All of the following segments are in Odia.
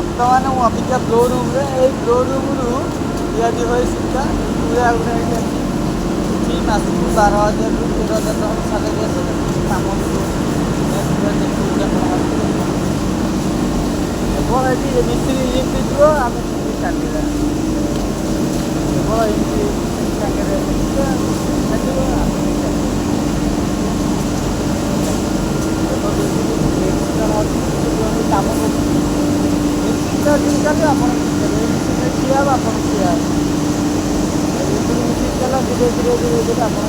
ବର୍ତ୍ତମାନ ମୁଁ ଅବିକା ବ୍ଲୋ ରୁମ୍ରେ ଏଇ ବ୍ଲୋ ରୁମ୍ରୁ ତିଆରି ହୁଏ ସୂତା ପୁରା ଗୋଟେ ଏଇଠି ଅଛି କିଛି ମାସକୁ 12,000ରୁ 13,000 ଟଙ୍କା ସାଲେରୀ ଆସେ କାମ ବି ପୁରା ଦେଖୁଛି ଆପଣମାନଙ୍କୁ କେବଳ ଏଠି ମିସ୍ତ୍ରୀ ଯେମିତି ଯିବ ଆମେ ସେମିତି ଚାଲିବା କେବଳ ଏମିତି ସାଙ୍ଗରେ ଚାଲିବ କାମ କରୁଛି ମିସ୍ତ୍ରୀଟା ଚାଲିବ ଆପଣ ମିସ୍ତ୍ରୀରେ ଠିଆ ହେବ ଆପଣ ଠିଆ ହେବ ମିସ୍ତ୍ରୀ ଚାଲ ଧୀରେ ଧୀରେ ଧୀରେ ଧୀରେ ଆପଣ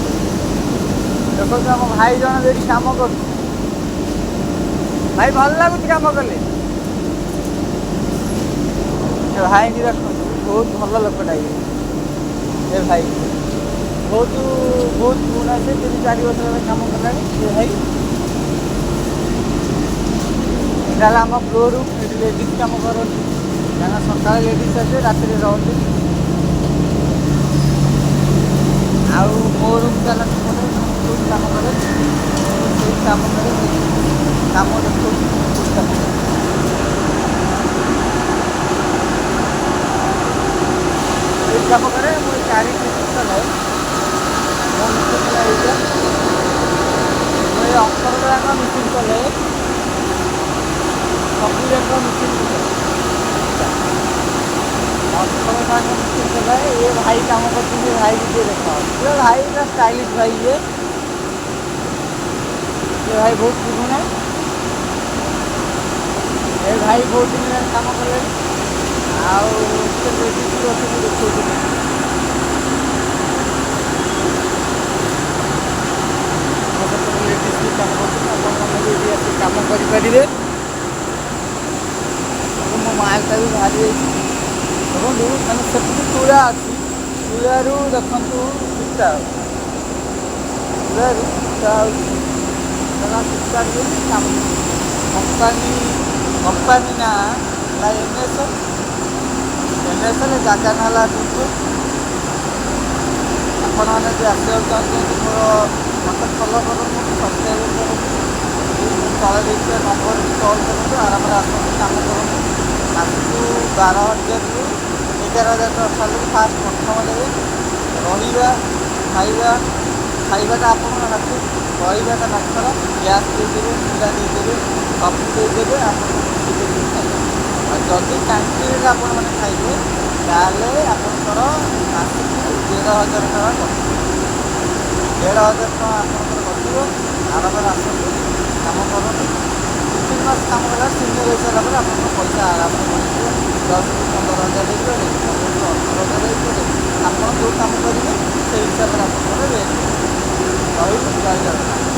ଦେଖନ୍ତୁ ଆମ ଭାଇ ଜଣେ ଏଠି କାମ କରୁଛି ଭାଇ ଭଲ ଲାଗୁଛି କାମ କଲେ ଭାଇକି ଦେଖନ୍ତୁ ବହୁତ ଭଲ ଲୋକଟା ଇଏ ଏ ଭାଇ ବହୁତ ପୁରୁଣା ସେ 3-4 ବର୍ଷ ହେଲା କାମ କଲାଣି ଏ ଭାଇ ଏଇଟା ହେଲା ଆମ ଫ୍ଲୋ ରୁମ୍ ଏଠି ଲେଡ଼ିଜ୍ କାମ କରନ୍ତି କାରଣ ସକାଳେ ଲେଡ଼ିଜ୍ ଆସେ ରାତିରେ ରହନ୍ତି ଆଉ ମୋ ରୁମ୍ ଚାଲା ସେପଟେ ଯେଉଁଠି କାମ କରେ ସେଇଠି କାମ କରେ କାମ ଦେଖଉଛି ସେଇଠି କାମ କରେ ଏଇ କାମ କରେ ମୁଁ ଏଇ 4 ମିନିଟ୍ ଚଲାଏ ମୋ ମିଶିନ୍ ହେଲା ଏଇଟା ମୁଁ ଏଇ 18 ଯାକ ମିଶିନ୍ ଚଲାଏ ସବୁ ଯାକ ମିଶିନ୍ ଚଲାଏ 18 ଯାକ ମିଶିନ୍ ଚଲାଏ ଏ ଭାଇ କାମ କରୁଛନ୍ତି ଭାଇ ବି ଟିକେ ଦେଖ ପୁରା ଭାଇ ପୁରା ଷ୍ଟାଇଲିଶ ଭାଇ ଇଏ ଭାଇ ବହୁତ ପୁରୁଣା ଏ ଭାଇ ବହୁତ ଦିନ ହେଲାଣି କାମ କଲେଣି ଆଉ ସେ ଲେଡ଼ିଜ୍ ଅଛନ୍ତି ଦେଖଉଛନ୍ତି ଲେଡ଼ିଜ୍ ବି କାମ କରୁଛନ୍ତି ଆପଣମାନେ ବି ଏଠି ଆସି କାମ କରିପାରିବେ ମୋ ମାଲଟା ବି ବାହାରି ଯାଇଛି ଦେଖନ୍ତୁ ମାନେ ସେଠି ତୁଳା ଅଛି ତୁଳାରୁ ଦେଖନ୍ତୁ ସୂତା ତୁଳାରୁ ସୂତା ହେଉଛି ସୂତା ଦେଇ କାମ କମ୍ପାନୀ ନାଁ ହେଲା ଏନ୍ଏସ୍ଏଲ୍ ଜାଗା ନାଁ ହେଲା ଟୁଟୁ ଆପଣମାନେ ଯଦି ଆସିବାକୁ ଚାହୁଁଛନ୍ତି ମୋର ମୋତେ ଫଲୋ କରନ୍ତୁ ସବସ୍କ୍ରାଇବ୍ କରନ୍ତୁ ମୁଁ ତଳେ ଦେଇଥିବା ନମ୍ବରକୁ କଲ୍ କରନ୍ତୁ ଆରାମରେ ଆସନ୍ତୁ କାମ କରନ୍ତୁ ମାସକୁ 12,000ରୁ 11,000 ଟଙ୍କା ସାଲେରୀ ଫାଷ୍ଟ ପ୍ରଥମ ଦେବେ ଖାଇବାଟା ଆପଣଙ୍କ ହାତକୁ ରହିବାଟା ମାଛର ଗ୍ୟାସ୍ ଦେଇଦେବେ ଚୁଲା ଦେଇଦେବେ ସବୁ ଦେଇଦେବେ ଆପଣ ଖୁସି କରିକି ଖାଇବେ ଆଉ ଯଦି କ୍ୟାଣ୍ଟିନ୍ରେ ଆପଣମାନେ ଖାଇବେ ତାହେଲେ ଆପଣଙ୍କର ମାସକୁ 13,000 ଟଙ୍କା କଟିବ 1,500 ଟଙ୍କା ଆପଣଙ୍କର କଟିବ ଆରାମରେ ଆସନ୍ତୁ କାମ କରନ୍ତୁ 2-3 ମାସ କାମ କଲା ସିନିୟର ହେଇସାରିଲା ପରେ ଆପଣଙ୍କ ପଇସା ଆରାମରେ ବଢ଼ିଯିବ 10ରୁ 15,000 ହେଇଯିବ 18,000 ହେଇଯିବ ଆପଣ ଯେଉଁ କାମ କରିବେ ସେଇ ହିସାବରେ ଆପଣଙ୍କର ରେଟ୍ ରହିବ ଜୟ ଜଗନ୍ନାଥ।